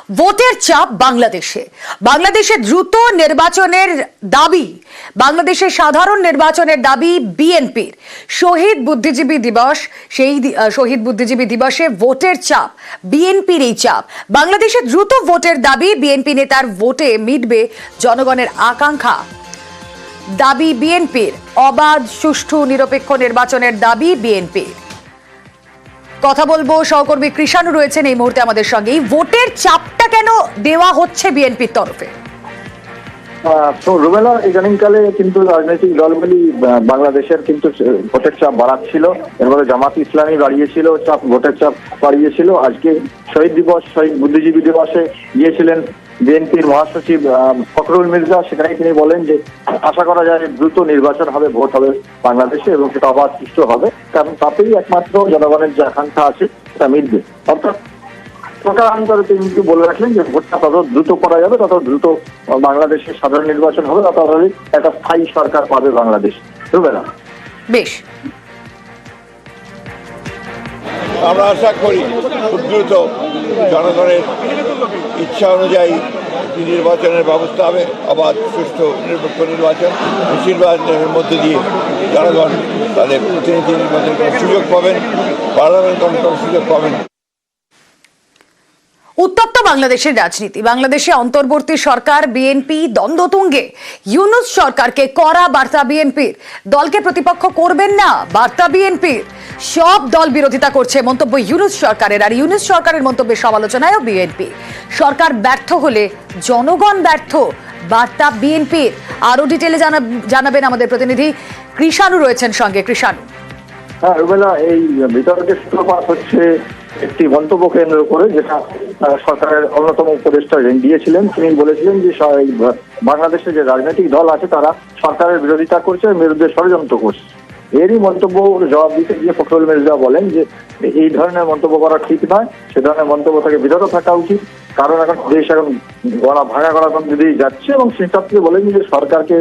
ভোটের চাপ বাংলাদেশে দ্রুত নির্বাচনের দাবি, বাংলাদেশের সাধারণ নির্বাচনের দাবি বিএনপির। শহীদ বুদ্ধিজীবী দিবস, সেই শহীদ বুদ্ধিজীবী দিবসে ভোটের চাপ, বিএনপির এই চাপ। বাংলাদেশে দ্রুত ভোটের দাবি, বিএনপি নেতার ভোটে মিটবে জনগণের আকাঙ্ক্ষা। দাবি বিএনপির, অবাধ সুষ্ঠু নিরপেক্ষ নির্বাচনের দাবি বিএনপির। কথা বলবো, সহকর্মী কৃষাণু রয়েছেন এই মুহূর্তে আমাদের সঙ্গে। এই ভোটের চাপটা কেন দেওয়া হচ্ছে বিএনপির তরফে? রুমেলা, ইদানিংকালে কিন্তু রাজনৈতিক দলগুলি বাংলাদেশের কিন্তু ভোটের চাপ বাড়াচ্ছিল। এরপরে জামাত ইসলামী বাড়িয়েছিল চাপ, ভোটের চাপ বাড়িয়েছিল। আজকে শহীদ বুদ্ধিজীবী দিবসে গিয়েছিলেন বিএনপির মহাসচিব ফখরুল মির্জা। সেখানে তিনি বলেন যে আশা করা যায় দ্রুত নির্বাচন হবে, ভোট হবে বাংলাদেশে এবং সেটা অবাধ সুষ্ঠু হবে, কারণ তাতেই একমাত্র জনগণের যে আকাঙ্ক্ষা আছে সেটা মিটবে। অর্থাৎ প্রকারান্তরে তিনি কিন্তু বলে রাখলেন যে ভোটটা তত দ্রুত করা যাবে, তত দ্রুত বাংলাদেশের সাধারণ নির্বাচন হবে, তত একটা স্থায়ী সরকার পাবে বাংলাদেশ। বুঝবে না? বেশ, আমরা আশা করি খুব দ্রুত জনগণের ইচ্ছা অনুযায়ী নির্বাচনের ব্যবস্থা হবে, অবাধ সুষ্ঠু নিরপেক্ষ নির্বাচন। নির্বাচনের মধ্যে দিয়ে জনগণ তাদের প্রতিনিধি নির্বাচন করার সুযোগ পাবেন, পার্লামেন্ট গঠন করার সুযোগ পাবেন। উত্তপ্ত বাংলাদেশের রাজনীতি, বাংলাদেশে অন্তর্বর্তী সরকার বিএনপি দ্বন্দ্বতুঙ্গে। ইউনূস সরকারকে কড়া বার্তা বিএনপির, দলকে প্রতিপক্ষ করবেন না বার্তা বিএনপির। সব দল বিরোধিতা করছে মন্তব্য ইউনূস সরকারের, আর ইউনূস সরকারের মন্তব্যের সমালোচনায়ও বিএনপি। সরকার ব্যর্থ হলে জনগণ ব্যর্থ বার্তা বিএনপির। আরো ডিটেলে জানাবেন আমাদের প্রতিনিধি কৃষাণু রয়েছেন সঙ্গে। কৃষাণু। হ্যাঁ রুমেলা, এই বিতর্কের সূত্রপাত হচ্ছে একটি মন্তব্য কেন্দ্র করে, যেটা সরকারের অন্যতম উপদেষ্টা দিয়েছিলেন। তিনি বলেছিলেন যে বাংলাদেশে যে রাজনৈতিক দল আছে তারা সরকারের বিরোধিতা করছে, বিরুদ্ধে ষড়যন্ত্র করছে। এরই মন্তব্য জবাব দিতে গিয়ে ফখরুল মির্জা বলেন যে এই ধরনের মন্তব্য করা ঠিক নয়, সে ধরনের মন্তব্য থেকে বিরত থাকা উচিত, কারণ এখন দেশ এখন ভাঙা গণতন্ত্র দিয়ে যাচ্ছে। এবং সেক্ষেত্রে বলেন যে সরকারকে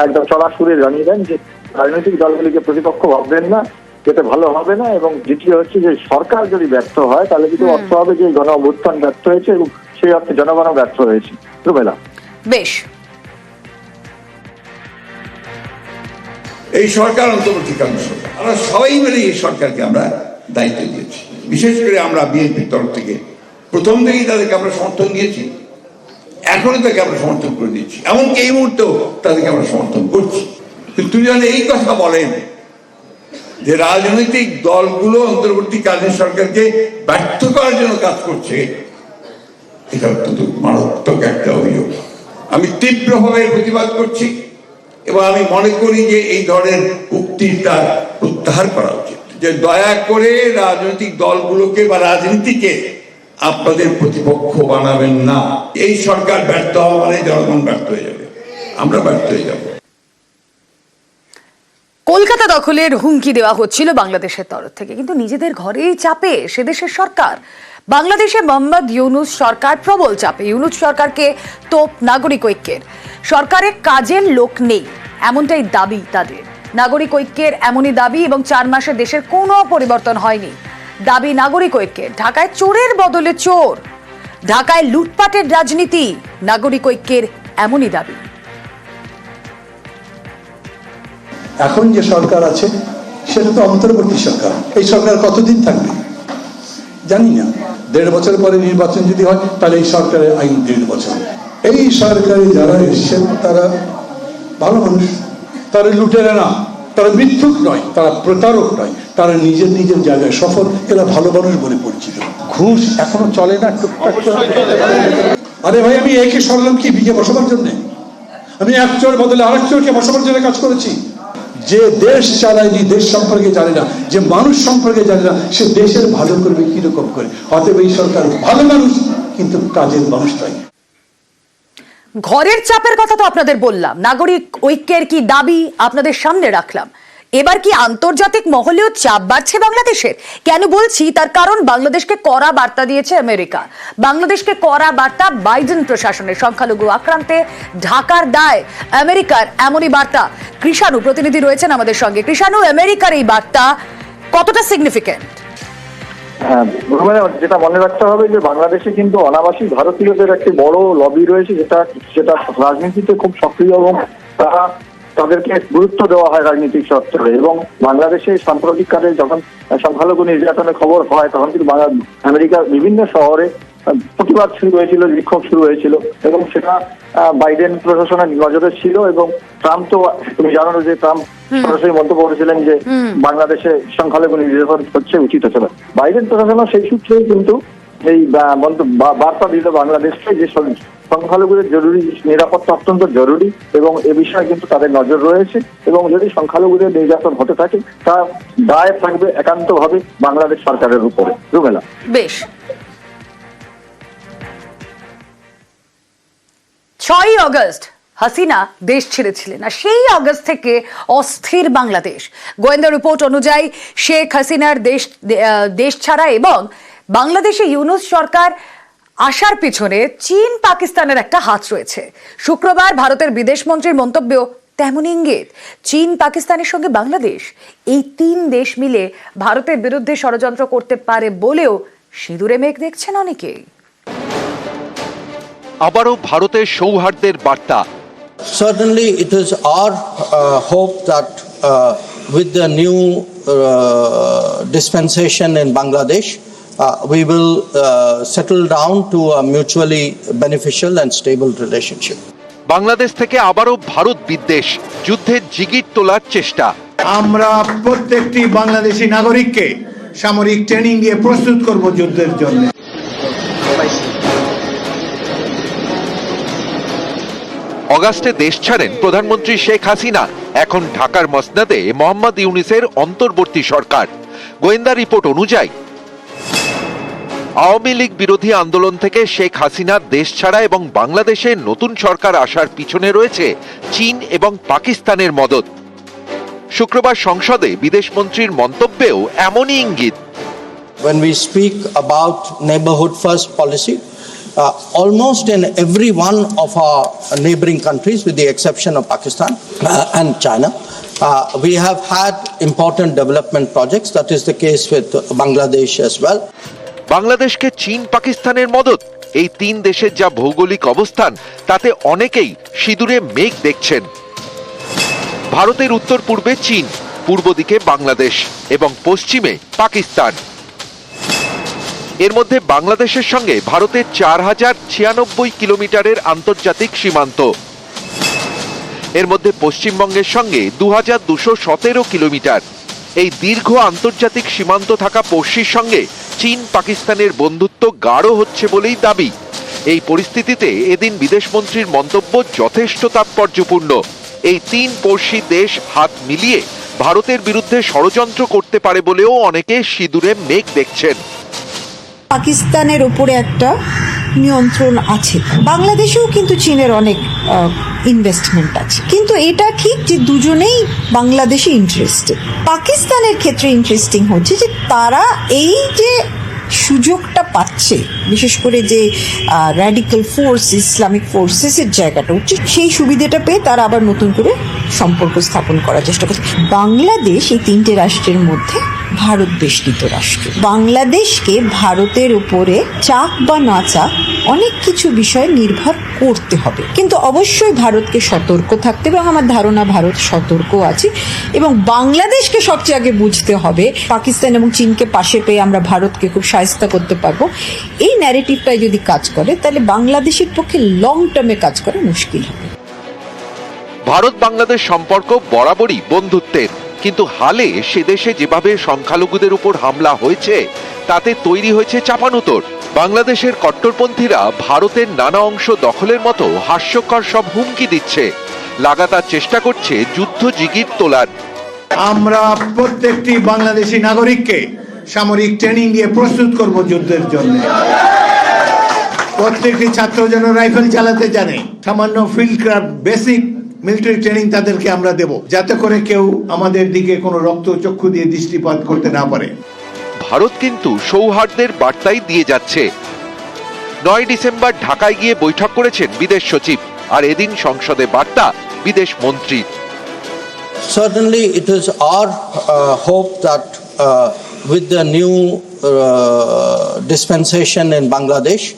একদম চড়া সুরে জানিয়ে দেন যে রাজনৈতিক দলগুলিকে প্রতিপক্ষ ভাববেন না, যেটা ভালো হবে না। এবং দ্বিতীয় হচ্ছে যে সরকার যদি ব্যর্থ হয় তাহলে কিন্তু অর্থ হবে যে গণ অভ্যুত্থান ব্যর্থ হয়েছে এবং সেই অর্থে জনগণও ব্যর্থ হয়েছে। রুমেলা, বেশ, এই সরকার অন্তর্বর্তীকালীন সরকার, আমরা সবাই মিলে এই সরকারকে আমরা দায়িত্ব দিয়েছি। বিশেষ করে আমরা বিএনপির তরফ থেকে প্রথম থেকেই তাদেরকে আমরা সমর্থন দিয়েছি, এখনো তাকে আমরা সমর্থন করে দিচ্ছি, এমনকি এই মুহূর্তেও তাদেরকে আমরা সমর্থন করছি। কিন্তু যখন এই কথা বলেন যে রাজনৈতিক দলগুলো অন্তর্বর্তীকালীন সরকারকে ব্যর্থ করার জন্য কাজ করছে, এটা অত্যন্ত মারাত্মক একটা অভিযোগ। আমি তীব্রভাবে প্রতিবাদ করছি এবং আমি মনে করি যে এই ধরনের উক্তিটা প্রত্যাহার করা উচিত। যে দয়া করে রাজনৈতিক দলগুলোকে বা রাজনীতিকে আপনাদের প্রতিপক্ষ বানাবেন না। এই সরকার ব্যর্থ হওয়া মানে জনগণ ব্যর্থ হয়ে যাবে, আমরা ব্যর্থ হয়ে যাব। কলকাতা দখলের হুমকি দেওয়া হচ্ছিল বাংলাদেশের তরফ থেকে, কিন্তু নিজেদের ঘরেই চাপে সে দেশের সরকার। বাংলাদেশে মোহাম্মদ ইউনূস সরকার প্রবল চাপে। ইউনূস সরকারকে তোপ নাগরিক ঐক্যের। সরকারের কাজের লোক নেই, এমনটাই দাবি তাদের। নাগরিক ঐক্যের এমনই দাবি, এবং 4 মাসে দেশের কোনো পরিবর্তন হয়নি। দাবি নাগরিক ঐক্যের। ঢাকায় চোরের বদলে চোর, ঢাকায় লুটপাটের রাজনীতি, নাগরিক ঐক্যের এমনই দাবি। এখন যে সরকার আছে সেটা তো অন্তর্বর্তী সরকার। এই সরকার কতদিন থাকবে জানি না। 1.5 বছর পরে নির্বাচন যদি হয় তাহলে এই সরকারের আইন 1.5 বছর। এই সরকারে যারা এসছেন তারা ভালো মানুষ, তারা লুটেরা না, তারা মিথ্যুক নয়, তারা প্রতারক নয়, তারা নিজের নিজের জায়গায় সফল, এরা ভালো মানুষ বলে পরিচিত। ঘুষ এখনো চলে না টুকটাক। আরে ভাই, আমি একে সরলাম কি বিজে বসাবার জন্য? আমি এক চোর বদলে আরেক চোরকে বসাবার জন্য কাজ করেছি। যে দেশ চালায়নি, দেশ সম্পর্কে জানে না, যে মানুষ সম্পর্কে জানে না, সে দেশের ভালো করবে কিরকম করে? অতএব এই সরকার ভালো মানুষ কিন্তু কাজের মানুষ নয়। ঘরের চাপের কথা তো আপনাদের বললাম, নাগরিক ঐক্যের কি দাবি আপনাদের সামনে রাখলাম। এবার কি আন্তর্জাতিক মহলেও চাপ বাড়ছে বাংলাদেশের? কেন বলছি তার কারণ, বাংলাদেশকে কড়া বার্তা দিয়েছে আমেরিকা। বাংলাদেশকে কড়া বার্তা বাইডেন প্রশাসনের। সংখ্যালঘু আক্রান্তে ঢাকার দায় আমেরিকার, এমনই বার্তা। কৃষাণু প্রতিনিধি রয়েছেন আমাদের সঙ্গে। কৃষাণু, আমেরিকার এই বার্তা কতটা সিগনিফিকেন্ট? হ্যাঁ, যেটা মনে রাখতে হবে যে বাংলাদেশে কিন্তু অনাবাসী ভারতীয়দের একটি বড় লবি রয়েছে, যেটা রাজনীতিতে খুব সক্রিয় এবং তাদেরকে গুরুত্ব দেওয়া হয় রাজনৈতিক স্তরে। এবং বাংলাদেশে সাম্প্রতিককালে যখন সংখ্যালঘু নির্যাতনের খবর হয় তখন কিন্তু আমেরিকার বিভিন্ন শহরে প্রতিবাদ শুরু হয়েছিল, বিক্ষোভ শুরু হয়েছিল এবং সেটা বাইডেন প্রশাসনের নজরে ছিল। এবং ট্রাম্প তো তুমি জানো যে ট্রাম্প সরাসরি মন্তব্য করেছিলেন যে বাংলাদেশে সংখ্যালঘু নির্যাতন হচ্ছে, উচিত হচ্ছে না। বাইডেন প্রশাসনের সেই সূত্রেই কিন্তু এই বার্তা দিল বাংলাদেশকে যে সংখ্যালঘুদের জরুরি নিরাপত্তা অত্যন্ত জরুরি এবং এ বিষয়ে কিন্তু তাদের নজর রয়েছে। এবং যদি সংখ্যালঘুদের নির্যাতন হতে থাকে তার দায় থাকবে একান্তভাবে বাংলাদেশ সরকারের উপরে। রুমেলা, বেশ, 6ই আগস্ট হাসিনা দেশ ছেড়েছিলেন আর সেই আগস্ট থেকে অস্থির বাংলাদেশ। গোয়েন্দা রিপোর্ট অনুযায়ী শেখ হাসিনার দেশ ছাড়া এবং বাংলাদেশে ইউনূস সরকার আসার পিছনে চীন পাকিস্তানের একটা হাত রয়েছে। শুক্রবার ভারতের বিদেশমন্ত্রীর মন্তব্যেও তেমন ইঙ্গিত। চীন পাকিস্তানের সঙ্গে বাংলাদেশ, এই 3 দেশ মিলে ভারতের বিরুদ্ধে ষড়যন্ত্র করতে পারে বলেও সিঁদুরে মেঘ দেখছেন অনেকেই। আবারও ভারতের সৌহার্দ্যের বার্তা। Certainly, it is our hope that with the new dispensation in Bangladesh, we will settle down to a mutually beneficial and stable relationship. Bangladesh থেকে আবারও ভারত বিদ্বেষ, যুদ্ধের জিগির তোলার চেষ্টা। আমরা প্রত্যেকটি বাংলাদেশি নাগরিককে সামরিক ট্রেনিং দিয়ে প্রস্তুত করব যুদ্ধের জন্য। অগাস্টে দেশ ছাড়েন প্রধানমন্ত্রী শেখ হাসিনা। এখন ঢাকার মসনদে মোহাম্মদ ইউনূসের অন্তর্বর্তী সরকার। গোয়েন্দা রিপোর্ট অনুযায়ী আওয়ামী লীগ বিরোধী আন্দোলন থেকে শেখ হাসিনা দেশ ছাড়া এবং বাংলাদেশে নতুন সরকার আসার পিছনে রয়েছে চীন এবং পাকিস্তানের মদদ। শুক্রবার সংসদে বিদেশমন্ত্রীর মন্তব্যেও এমনই ইঙ্গিত। When we speak about neighborhood first policy, almost in every one of our neighboring countries, with the exception of Pakistan and China, we have had important development projects. That is the case with Bangladesh as well. বাংলাদেশকে চীন পাকিস্তানের মদদ, এই 3 দেশের যা ভৌগোলিক অবস্থান তাতে অনেকেই সিঁদুরে মেঘ দেখছেন। ভারতের উত্তর পূর্বে চীন, পূর্ব দিকে বাংলাদেশ এবং পশ্চিমে পাকিস্তান। এর মধ্যে বাংলাদেশের সঙ্গে ভারতের 4096 কিলোমিটারের আন্তর্জাতিক সীমান্ত। এর মধ্যে পশ্চিমবঙ্গের সঙ্গে 2217 কিলোমিটার। এই দীর্ঘ আন্তর্জাতিক সীমান্ত থাকা পড়শির সঙ্গে চীন পাকিস্তানের বন্ধুত্ব গাঢ় হচ্ছে বলেই দাবি। এই পরিস্থিতিতে এদিন বিদেশমন্ত্রীর মন্তব্য যথেষ্ট তাৎপর্যপূর্ণ। এই 3 পড়শি দেশ হাত মিলিয়ে ভারতের বিরুদ্ধে ষড়যন্ত্র করতে পারে বলেও অনেকে সিঁদুরে মেঘ দেখছেন। পাকিস্তানের উপরে একটা নিয়ন্ত্রণ আছে, বাংলাদেশেও কিন্তু চীনের অনেক ইনভেস্টমেন্ট আছে, কিন্তু এটা ঠিক যে দুজনেই বাংলাদেশে ইন্টারেস্টেড। পাকিস্তানের ক্ষেত্রে ইন্টারেস্টিং হচ্ছে যে তারা এই যে সুযোগটা পাচ্ছে, বিশেষ করে যে র্যাডিক্যাল ফোর্স, ইসলামিক ফোর্সেসের জায়গাটা উঠছে, সেই সুবিধাটা পেয়ে তারা আবার নতুন করে সম্পর্ক স্থাপন করার চেষ্টা করছে। বাংলাদেশ এই 3টে রাষ্ট্রের মধ্যে ভারত বেষ্টিত রাষ্ট্র। বাংলাদেশকে ভারতের উপরে চাক বা না চাক অনেক কিছু বিষয়ে নির্ভর করতে হবে, কিন্তু অবশ্যই ভারতকে সতর্ক থাকতে হবে এবং আমার ধারণা ভারত সতর্ক আছে। এবং বাংলাদেশকে সবচেয়ে আগে বুঝতে হবে পাকিস্তান এবং চীনকে পাশে পেয়ে আমরা ভারতকে খুব শায়েস্তা করতে পারবো। এই ন্যারেটিভটাই যদি কাজ করে তাহলে বাংলাদেশের পক্ষে লং টার্মে কাজ করা মুশকিল হবে। ভারত বাংলাদেশ সম্পর্ক বরাবরই বন্ধুত্বের, কিন্তু হালে সে দেশে যেভাবে সংখ্যালঘুদের উপর হামলা হয়েছে তাতে তৈরি হয়েছে চাপানুতর। বাংলাদেশের কট্টরপন্থীরা ভারতের নানা অংশ দখলের মতো হাস্যকর সব হুমকি দিচ্ছে, লাগাতার চেষ্টা করছে যুদ্ধ জিগির তোলার। আমরা প্রত্যেকটি বাংলাদেশি নাগরিককে সামরিক ট্রেনিং দিয়ে প্রস্তুত করব যুদ্ধের জন্য। প্রত্যেকটি ছাত্র যেন রাইফেল চালাতে জানে, সামান্য field craft basic military training তাদেরকে আমরা দেব, যাতে করে কেউ আমাদের দিকে কোনো রক্ত চক্ষু দিয়ে দৃষ্টিপাত করতে না পারে। ভারত কিন্তু সৌহার্দ্যের বার্তাই দিয়ে যাচ্ছে। 9 ডিসেম্বর ঢাকায় গিয়ে বৈঠক করেছেন বিদেশ সচিব, আর এদিন সংসদে বার্তা বিদেশ মন্ত্রী। Certainly, it is our hope that with the new dispensation in Bangladesh,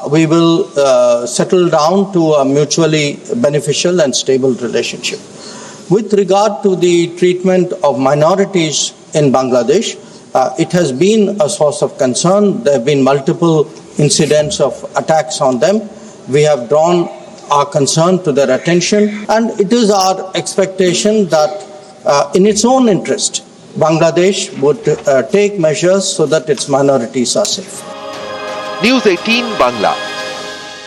we will settle down to a mutually beneficial and stable relationship. With regard to the treatment of minorities in Bangladesh, it has been a source of concern. There have been multiple incidents of attacks on them. We have drawn our concern to their attention, and it is our expectation that in its own interest, Bangladesh would take measures so that its minorities are safe. News 18 Bangla.